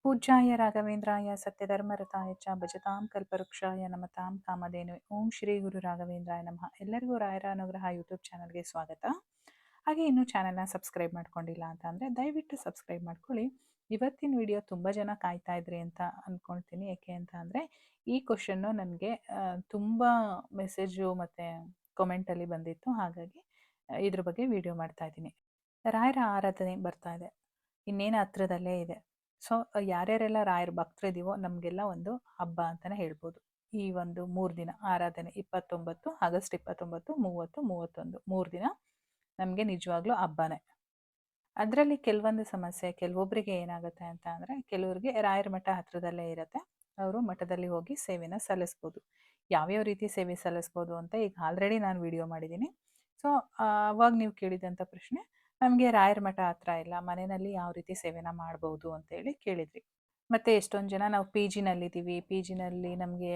ಪೂಜ್ಯಾಯ ರಾಘವೇಂದ್ರಾಯ ಸತ್ಯಧರ್ಮರತಾಯ ಚ ಭಜತಾಂ ಕಲ್ಪವೃಕ್ಷಾಯ ನಮತಾಂ ಕಾಮಧೇನುವೆ. ಓಂ ಶ್ರೀ ಗುರು ರಾಘವೇಂದ್ರಾಯ ನಮಃ. ಎಲ್ಲರಿಗೂ ರಾಯರ ಅನುಗ್ರಹ ಯೂಟ್ಯೂಬ್ ಚಾನಲ್ಗೆ ಸ್ವಾಗತ. ಹಾಗೆ ಇನ್ನೂ ಚಾನಲ್ನ ಸಬ್ಸ್ಕ್ರೈಬ್ ಮಾಡ್ಕೊಂಡಿಲ್ಲ ಅಂತ ಅಂದರೆ ದಯವಿಟ್ಟು ಸಬ್ಸ್ಕ್ರೈಬ್ ಮಾಡ್ಕೊಳ್ಳಿ. ಇವತ್ತಿನ ವಿಡಿಯೋ ತುಂಬ ಜನ ಕಾಯ್ತಾ ಇದ್ರಿ ಅಂತ ಅಂದ್ಕೊಳ್ತೀನಿ. ಏಕೆ ಅಂತ ಅಂದರೆ ಈ ಕ್ವಶನ್ನು ನನಗೆ ತುಂಬ ಮೆಸೇಜು ಮತ್ತು ಕಾಮೆಂಟಲ್ಲಿ ಬಂದಿತ್ತು. ಹಾಗಾಗಿ ಇದ್ರ ಬಗ್ಗೆ ವಿಡಿಯೋ ಮಾಡ್ತಾ ಇದ್ದೀನಿ. ರಾಯರ ಆರಾಧನೆ ಬರ್ತಾ ಇದೆ, ಇನ್ನೇನು ಹತ್ರದಲ್ಲೇ ಇದೆ. ಸೊ ಯಾರ್ಯಾರೆಲ್ಲ ರಾಯರ ಭಕ್ತರಿದ್ದೀವೋ ನಮಗೆಲ್ಲ ಒಂದು ಹಬ್ಬ ಅಂತಲೇ ಹೇಳ್ಬೋದು. ಈ ಒಂದು 3 ದಿನ ಆರಾಧನೆ 29 ಆಗಸ್ಟ್ 29, 30, 31 3 ದಿನ ನಮಗೆ ನಿಜವಾಗ್ಲೂ ಹಬ್ಬನೇ. ಅದರಲ್ಲಿ ಕೆಲವೊಂದು ಸಮಸ್ಯೆ ಕೆಲವೊಬ್ಬರಿಗೆ ಏನಾಗುತ್ತೆ ಅಂತ ಅಂದರೆ, ಕೆಲವರಿಗೆ ರಾಯರ ಮಠ ಹತ್ರದಲ್ಲೇ ಇರುತ್ತೆ, ಅವರು ಮಠದಲ್ಲಿ ಹೋಗಿ ಸೇವೆನ ಸಲ್ಲಿಸ್ಬೋದು. ಯಾವ್ಯಾವ ರೀತಿ ಸೇವೆ ಸಲ್ಲಿಸ್ಬೋದು ಅಂತ ಈಗ ಆಲ್ರೆಡಿ ನಾನು ವಿಡಿಯೋ ಮಾಡಿದ್ದೀನಿ. ಸೊ ಅವಾಗ ನೀವು ಕೇಳಿದಂಥ ಪ್ರಶ್ನೆ, ನಮಗೆ ರಾಯರ ಮಠ ಹತ್ರ ಇಲ್ಲ, ಮನೆಯಲ್ಲಿ ಯಾವ ರೀತಿ ಸೇವೆನ ಮಾಡ್ಬೋದು ಅಂತೇಳಿ ಕೇಳಿದ್ರಿ. ಮತ್ತು ಎಷ್ಟೊಂದು ಜನ ನಾವು ಪಿ ಜಿನಲ್ಲಿದ್ದೀವಿ, ಪಿ ಜಿನಲ್ಲಿ ನಮಗೆ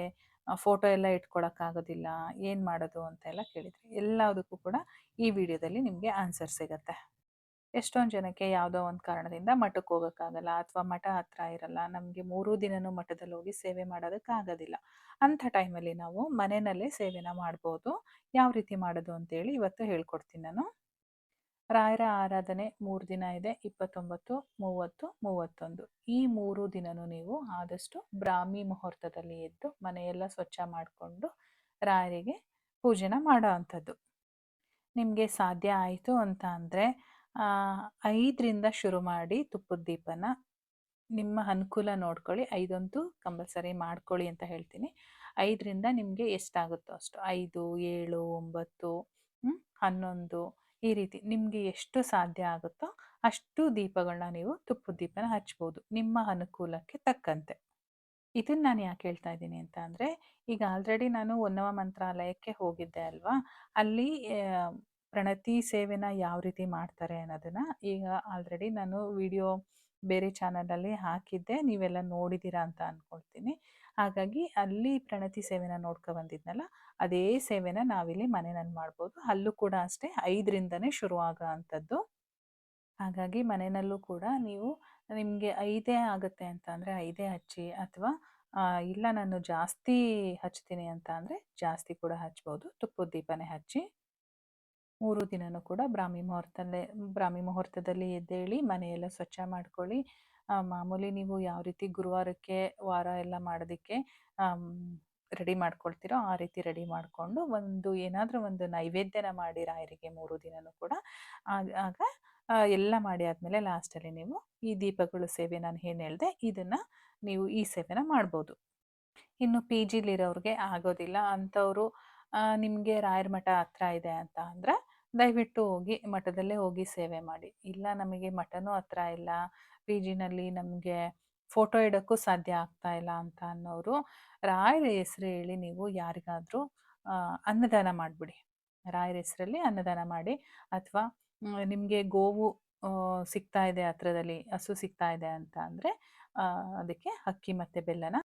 ಫೋಟೋ ಎಲ್ಲ ಇಟ್ಕೊಳಕ್ಕಾಗೋದಿಲ್ಲ, ಏನು ಮಾಡೋದು ಅಂತೆಲ್ಲ ಕೇಳಿದ್ರಿ. ಎಲ್ಲದಕ್ಕೂ ಕೂಡ ಈ ವಿಡಿಯೋದಲ್ಲಿ ನಿಮಗೆ ಆನ್ಸರ್ ಸಿಗುತ್ತೆ. ಎಷ್ಟೊಂದು ಜನಕ್ಕೆ ಯಾವುದೋ ಒಂದು ಕಾರಣದಿಂದ ಮಠಕ್ಕೆ ಹೋಗೋಕ್ಕಾಗಲ್ಲ, ಅಥವಾ ಮಠ ಹತ್ರ ಇರಲ್ಲ, ನಮಗೆ 3 ದಿನನೂ ಮಠದಲ್ಲಿ ಹೋಗಿ ಸೇವೆ ಮಾಡೋದಕ್ಕಾಗೋದಿಲ್ಲ. ಅಂಥ ಟೈಮಲ್ಲಿ ನಾವು ಮನೆಯಲ್ಲೇ ಸೇವೆನ ಮಾಡ್ಬೋದು. ಯಾವ ರೀತಿ ಮಾಡೋದು ಅಂತೇಳಿ ಇವತ್ತು ಹೇಳ್ಕೊಡ್ತೀನಿ ನಾನು. ರಾಯರ ಆರಾಧನೆ 3 ದಿನ ಇದೆ, 29, 30, 31. ಈ 3 ದಿನನೂ ನೀವು ಆದಷ್ಟು ಬ್ರಾಹ್ಮಿ ಮುಹೂರ್ತದಲ್ಲಿ ಎದ್ದು ಮನೆಯೆಲ್ಲ ಸ್ವಚ್ಛ ಮಾಡಿಕೊಂಡು ರಾಯರಿಗೆ ಪೂಜೆನ ಮಾಡೋ ಅಂಥದ್ದು. ನಿಮಗೆ ಸಾಧ್ಯ ಆಯಿತು ಅಂತ ಅಂದರೆ 5ರಿಂದ ಶುರು ಮಾಡಿ ತುಪ್ಪದ ದೀಪನ ನಿಮ್ಮ ಅನುಕೂಲ ನೋಡ್ಕೊಳ್ಳಿ. 5 ಅಂತೂ ಕಂಪಲ್ಸರಿ ಮಾಡ್ಕೊಳ್ಳಿ ಅಂತ ಹೇಳ್ತೀನಿ. 5ರಿಂದ ನಿಮಗೆ ಎಷ್ಟಾಗುತ್ತೋ ಅಷ್ಟು, 5, 7, 9, 11 ಈ ರೀತಿ ನಿಮಗೆ ಎಷ್ಟು ಸಾಧ್ಯ ಆಗುತ್ತೋ ಅಷ್ಟು ದೀಪಗಳನ್ನ ನೀವು ತುಪ್ಪದ ದೀಪನ ಹಚ್ಬೋದು, ನಿಮ್ಮ ಅನುಕೂಲಕ್ಕೆ ತಕ್ಕಂತೆ. ಇದನ್ನು ನಾನು ಯಾಕೆ ಹೇಳ್ತಾ ಇದ್ದೀನಿ ಅಂತ ಅಂದರೆ, ಈಗ ಆಲ್ರೆಡಿ ನಾನು ಹೊನ್ನವ ಮಂತ್ರಾಲಯಕ್ಕೆ ಹೋಗಿದ್ದೆ ಅಲ್ವಾ, ಅಲ್ಲಿ ಪ್ರಣತಿ ಸೇವೆನ ಯಾವ ರೀತಿ ಮಾಡ್ತಾರೆ ಅನ್ನೋದನ್ನು ಈಗ ಆಲ್ರೆಡಿ ನಾನು ವಿಡಿಯೋ ಬೇರೆ ಚಾನಲಲ್ಲಿ ಹಾಕಿದ್ದೆ, ನೀವೆಲ್ಲ ನೋಡಿದ್ದೀರಾ ಅಂತ ಅಂದ್ಕೊಳ್ತೀನಿ. ಹಾಗಾಗಿ ಅಲ್ಲಿ ಪ್ರಣತಿ ಸೇವೆನ ಬಂದಿದ್ನಲ್ಲ, ಅದೇ ಸೇವೆನ ನಾವಿಲ್ಲಿ ಮನೆಯಲ್ಲಿ ಮಾಡ್ಬೋದು. ಅಲ್ಲೂ ಕೂಡ ಅಷ್ಟೇ 5ರಿಂದನೇ ಶುರು ಆಗೋ ಅಂಥದ್ದು. ಹಾಗಾಗಿ ಮನೆಯಲ್ಲೂ ಕೂಡ ನೀವು ನಿಮಗೆ 5 ಆಗುತ್ತೆ ಅಂತ ಅಂದರೆ 5 ಹಚ್ಚಿ, ಅಥವಾ ಇಲ್ಲ ನಾನು ಜಾಸ್ತಿ ಹಚ್ತೀನಿ ಅಂತ ಅಂದರೆ ಜಾಸ್ತಿ ಕೂಡ ಹಚ್ಬೋದು. ತುಪ್ಪದ ದೀಪನೇ ಹಚ್ಚಿ 3 ದಿನನೂ ಕೂಡ ಬ್ರಾಹ್ಮಿ ಮುಹೂರ್ತದಲ್ಲಿ ಎದ್ದೇಳಿ ಮನೆಯೆಲ್ಲ ಸ್ವಚ್ಛ ಮಾಡ್ಕೊಳ್ಳಿ. ಮಾಮೂಲಿ ನೀವು ಯಾವ ರೀತಿ ಗುರುವಾರಕ್ಕೆ ವಾರ ಎಲ್ಲ ಮಾಡೋದಕ್ಕೆ ರೆಡಿ ಮಾಡ್ಕೊಳ್ತೀರೋ ಆ ರೀತಿ ರೆಡಿ ಮಾಡಿಕೊಂಡು ಏನಾದರೂ ಒಂದು ನೈವೇದ್ಯನ ಮಾಡಿ ರಾಯರಿಗೆ 3 ದಿನನೂ ಕೂಡ. ಆಗ ಎಲ್ಲ ಮಾಡಿ ಆದಮೇಲೆ ಲಾಸ್ಟಲ್ಲಿ ನೀವು ಈ ದೀಪಗಳು ಸೇವೆ ನಾನು ಏನು ಹೇಳಿದೆ ಇದನ್ನು ನೀವು ಈ ಸೇವೆನ ಮಾಡ್ಬೋದು. ಇನ್ನು ಪಿ ಜಿಲಿರೋರಿಗೆ ಆಗೋದಿಲ್ಲ ಅಂಥವರು, ನಿಮಗೆ ರಾಯರ ಮಠ ಹತ್ರ ಇದೆ ಅಂತ ಅಂದರೆ ದಯವಿಟ್ಟು ಹೋಗಿ ಮಠದಲ್ಲೇ ಹೋಗಿ ಸೇವೆ ಮಾಡಿ. ಇಲ್ಲ ನಮಗೆ ಮಠನೂ ಹತ್ರ ಇಲ್ಲ, ಪಿ ಜಿನಲ್ಲಿ ನಮಗೆ ಫೋಟೋ ಇಡೋಕ್ಕೂ ಸಾಧ್ಯ ಆಗ್ತಾ ಇಲ್ಲ ಅಂತ ಅನ್ನೋರು, ರಾಯರ ಹೆಸರು ಹೇಳಿ ನೀವು ಯಾರಿಗಾದರೂ ಅನ್ನದಾನ ಮಾಡಿಬಿಡಿ. ರಾಯರ ಹೆಸರಲ್ಲಿ ಅನ್ನದಾನ ಮಾಡಿ, ಅಥವಾ ನಿಮಗೆ ಗೋವು ಸಿಗ್ತಾ ಇದೆ ಹತ್ರದಲ್ಲಿ, ಹಸು ಸಿಗ್ತಾ ಇದೆ ಅಂತ ಅಂದರೆ ಅದಕ್ಕೆ ಅಕ್ಕಿ ಮತ್ತು ಬೆಲ್ಲನ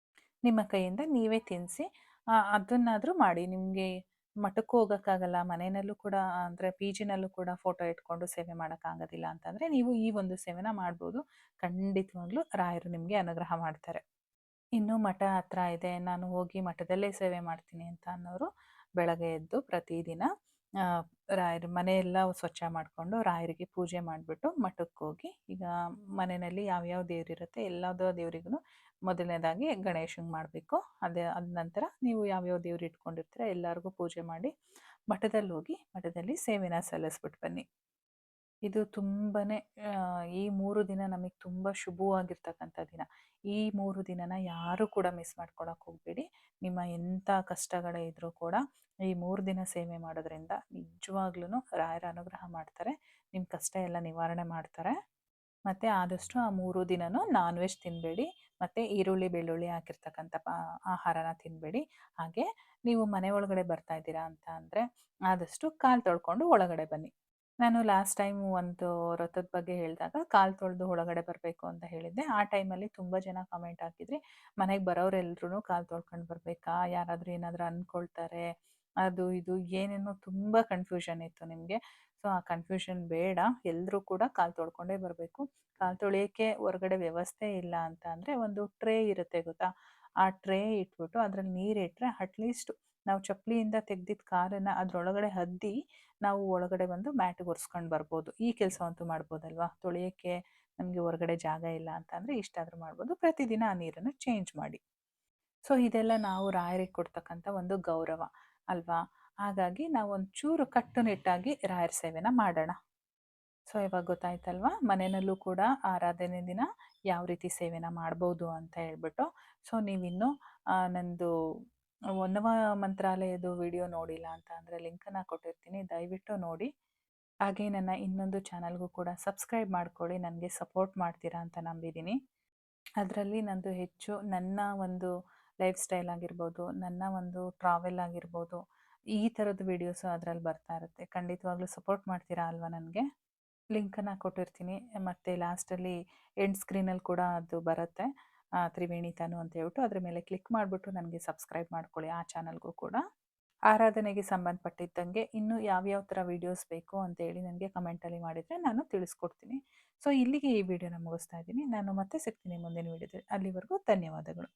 ನಿಮ್ಮ ಕೈಯಿಂದ ನೀವೇ ತಿನ್ನಿಸಿ ಅದನ್ನಾದರೂ ಮಾಡಿ. ನಿಮಗೆ ಮಠಕ್ಕೂ ಹೋಗೋಕ್ಕಾಗಲ್ಲ, ಮನೆಯಲ್ಲೂ ಕೂಡ ಅಂದರೆ ಪಿ ಜಿನಲ್ಲೂ ಕೂಡ ಫೋಟೋ ಇಟ್ಕೊಂಡು ಸೇವೆ ಮಾಡೋಕ್ಕಾಗೋದಿಲ್ಲ ಅಂತಂದರೆ ನೀವು ಈ ಒಂದು ಸೇವೆನ ಮಾಡ್ಬೋದು. ಖಂಡಿತವಾಗ್ಲೂ ರಾಯರು ನಿಮಗೆ ಅನುಗ್ರಹ ಮಾಡ್ತಾರೆ. ಇನ್ನು ಮಠ ಹತ್ರ ಇದೆ, ನಾನು ಹೋಗಿ ಮಠದಲ್ಲೇ ಸೇವೆ ಮಾಡ್ತೀನಿ ಅಂತ ಅನ್ನೋರು ಬೆಳಗ್ಗೆ ಎದ್ದು ಪ್ರತಿದಿನ ರಾಯರ ಮನೆಯೆಲ್ಲ ಸ್ವಚ್ಛ ಮಾಡಿಕೊಂಡು ರಾಯರಿಗೆ ಪೂಜೆ ಮಾಡಿಬಿಟ್ಟು ಮಠಕ್ಕೆ ಹೋಗಿ, ಈಗ ಮನೆಯಲ್ಲಿ ಯಾವ್ಯಾವ ದೇವರಿರುತ್ತೆ ಎಲ್ಲದೋ ದೇವರಿಗೂ ಮೊದಲನೇದಾಗಿ ಗಣೇಶಂಗೆ ಮಾಡಬೇಕು. ಅದ ನಂತರ ನೀವು ಯಾವ್ಯಾವ ದೇವ್ರು ಇಟ್ಕೊಂಡಿರ್ತೀರ ಎಲ್ಲರಿಗೂ ಪೂಜೆ ಮಾಡಿ ಮಠದಲ್ಲಿ ಹೋಗಿ ಮಠದಲ್ಲಿ ಸೇವೆನ ಸಲ್ಲಿಸ್ಬಿಟ್ಟು ಬನ್ನಿ. ಇದು ತುಂಬಾ ಈ 3 ದಿನ ನಮಗೆ ತುಂಬ ಶುಭವಾಗಿರ್ತಕ್ಕಂಥ ದಿನ. ಈ 3 ದಿನನ ಯಾರೂ ಕೂಡ ಮಿಸ್ ಮಾಡ್ಕೊಳಕ್ಕೆ ಹೋಗಬೇಡಿ. ನಿಮ್ಮ ಎಂಥ ಕಷ್ಟಗಳೇ ಇದ್ದರೂ ಕೂಡ ಈ 3 ದಿನ ಸೇವೆ ಮಾಡೋದ್ರಿಂದ ನಿಜವಾಗ್ಲೂ ರಾಯರ ಅನುಗ್ರಹ ಮಾಡ್ತಾರೆ, ನಿಮ್ಮ ಕಷ್ಟ ಎಲ್ಲ ನಿವಾರಣೆ ಮಾಡ್ತಾರೆ. ಮತ್ತು ಆದಷ್ಟು ಆ 3 ದಿನನೂ ನಾನ್ ವೆಜ್ ತಿನ್ನಬೇಡಿ, ಮತ್ತು ಈರುಳ್ಳಿ ಬೆಳ್ಳುಳ್ಳಿ ಹಾಕಿರ್ತಕ್ಕಂಥ ಆಹಾರನ ತಿನ್ನಬೇಡಿ. ಹಾಗೆ ನೀವು ಮನೆ ಒಳಗಡೆ ಬರ್ತಾ ಇದ್ದೀರಾ ಅಂತ ಅಂದರೆ ಆದಷ್ಟು ಕಾಲು ತೊಳ್ಕೊಂಡು ಒಳಗಡೆ ಬನ್ನಿ. ನಾನು ಲಾಸ್ಟ್ ಟೈಮ್ ಒಂದು ವ್ರತದ ಬಗ್ಗೆ ಹೇಳಿದಾಗ ಕಾಲು ತೊಳೆದು ಒಳಗಡೆ ಬರಬೇಕು ಅಂತ ಹೇಳಿದ್ದೆ. ಆ ಟೈಮಲ್ಲಿ ತುಂಬ ಜನ ಕಮೆಂಟ್ ಹಾಕಿದ್ರಿ, ಮನೆಗೆ ಬರೋರೆಲ್ಲರೂ ಕಾಲು ತೊಳ್ಕೊಂಡು ಬರಬೇಕಾ, ಯಾರಾದರೂ ಏನಾದರೂ ಅಂದ್ಕೊಳ್ತಾರೆ, ಅದು ಇದು ಏನೇನೋ ತುಂಬ ಕನ್ಫ್ಯೂಷನ್ ಇತ್ತು ನಿಮಗೆ. ಸೊ ಆ ಕನ್ಫ್ಯೂಷನ್ ಬೇಡ. ಎಲ್ಲರೂ ಕೂಡ ಕಾಲು ತೊಳ್ಕೊಂಡೇ ಬರಬೇಕು. ಕಾಲು ತೊಳೆಯೋಕ್ಕೆ ಹೊರಗಡೆ ವ್ಯವಸ್ಥೆ ಇಲ್ಲ ಅಂತ ಅಂದರೆ ಒಂದು ಟ್ರೇ ಇರುತ್ತೆ ಗೊತ್ತಾ, ಆ ಟ್ರೇ ಇಟ್ಬಿಟ್ಟು ಅದ್ರಲ್ಲಿ ನೀರಿಟ್ಟರೆ ಅಟ್ಲೀಸ್ಟ್ ನಾವು ಚಪ್ಪಲಿಯಿಂದ ತೆಗ್ದಿದ್ದ ಕಾಲನ್ನು ಅದರೊಳಗಡೆ ಅದ್ದಿ ನಾವು ಒಳಗಡೆ ಬಂದು ಮ್ಯಾಟಿಗೆ ಒರೆಸ್ಕೊಂಡು ಬರ್ಬೋದು. ಈ ಕೆಲಸವಂತೂ ಮಾಡ್ಬೋದಲ್ವಾ. ತೊಳೆಯೋಕ್ಕೆ ನಮಗೆ ಹೊರಗಡೆ ಜಾಗ ಇಲ್ಲ ಅಂತ ಅಂದರೆ ಇಷ್ಟಾದರೂ ಮಾಡ್ಬೋದು. ಪ್ರತಿದಿನ ಆ ನೀರನ್ನು ಚೇಂಜ್ ಮಾಡಿ. ಸೊ ಇದೆಲ್ಲ ನಾವು ರಾಯರಿಗೆ ಕೊಡ್ತಕ್ಕಂಥ ಒಂದು ಗೌರವ ಅಲ್ವಾ. ಹಾಗಾಗಿ ನಾವು ಒಂಚೂರು ಕಟ್ಟುನಿಟ್ಟಾಗಿ ರಾಯರ ಸೇವೆನ ಮಾಡೋಣ. ಸೊ ಇವಾಗ ಗೊತ್ತಾಯ್ತಲ್ವಾ, ಮನೆಯಲ್ಲೂ ಕೂಡ ಆರಾಧನೆ ದಿನ ಯಾವ ರೀತಿ ಸೇವೆನ ಮಾಡ್ಬೋದು ಅಂತ ಹೇಳ್ಬಿಟ್ಟು. ಸೊ ನೀವಿನ್ನೂ ನಂದು ಹೊನ್ನವ ಮಂತ್ರಾಲಯದ ವಿಡಿಯೋ ನೋಡಿಲ್ಲ ಅಂತ ಅಂದರೆ ಲಿಂಕನ್ನು ಕೊಟ್ಟಿರ್ತೀನಿ, ದಯವಿಟ್ಟು ನೋಡಿ. ಹಾಗೆ ನನ್ನ ಇನ್ನೊಂದು ಚಾನಲ್ಗೂ ಕೂಡ ಸಬ್ಸ್ಕ್ರೈಬ್ ಮಾಡ್ಕೊಳ್ಳಿ, ನನಗೆ ಸಪೋರ್ಟ್ ಮಾಡ್ತೀರಾ ಅಂತ ನಂಬಿದ್ದೀನಿ. ಅದರಲ್ಲಿ ನಂದು ಹೆಚ್ಚು ನನ್ನ ಒಂದು ಲೈಫ್ ಸ್ಟೈಲ್ ಆಗಿರ್ಬೋದು, ನನ್ನ ಒಂದು ಟ್ರಾವೆಲ್ ಆಗಿರ್ಬೋದು, ಈ ಥರದ ವೀಡಿಯೋಸು ಅದರಲ್ಲಿ ಬರ್ತಾ ಇರುತ್ತೆ. ಖಂಡಿತವಾಗ್ಲೂ ಸಪೋರ್ಟ್ ಮಾಡ್ತೀರಾ ಅಲ್ವಾ ನನಗೆ. ಲಿಂಕನ್ನು ಕೊಟ್ಟಿರ್ತೀನಿ, ಮತ್ತು ಲಾಸ್ಟಲ್ಲಿ ಎಂಡ್ ಸ್ಕ್ರೀನಲ್ಲಿ ಕೂಡ ಅದು ಬರುತ್ತೆ, ತ್ರಿವೇಣಿ ತನು ಅಂತ ಹೇಳ್ಬಿಟ್ಟು ಅದ್ರ ಮೇಲೆ ಕ್ಲಿಕ್ ಮಾಡಿಬಿಟ್ಟು ನನಗೆ ಸಬ್ಸ್ಕ್ರೈಬ್ ಮಾಡ್ಕೊಳ್ಳಿ ಆ ಚಾನಲ್ಗೂ ಕೂಡ. ಆರಾಧನೆಗೆ ಸಂಬಂಧಪಟ್ಟಿದ್ದಂಗೆ ಇನ್ನೂ ಯಾವ್ಯಾವ ಥರ ವೀಡಿಯೋಸ್ ಬೇಕು ಅಂತೇಳಿ ನನಗೆ ಕಮೆಂಟಲ್ಲಿ ಮಾಡಿದರೆ ನಾನು ತಿಳಿಸ್ಕೊಡ್ತೀನಿ. ಸೊ ಇಲ್ಲಿಗೆ ಈ ವಿಡಿಯೋನ ಮುಗಿಸ್ತಾ ಇದ್ದೀನಿ. ನಾನು ಮತ್ತೆ ಸಿಗ್ತೀನಿ ಮುಂದಿನ ವಿಡಿಯೋದಲ್ಲಿ. ಅಲ್ಲಿವರೆಗೂ ಧನ್ಯವಾದಗಳು.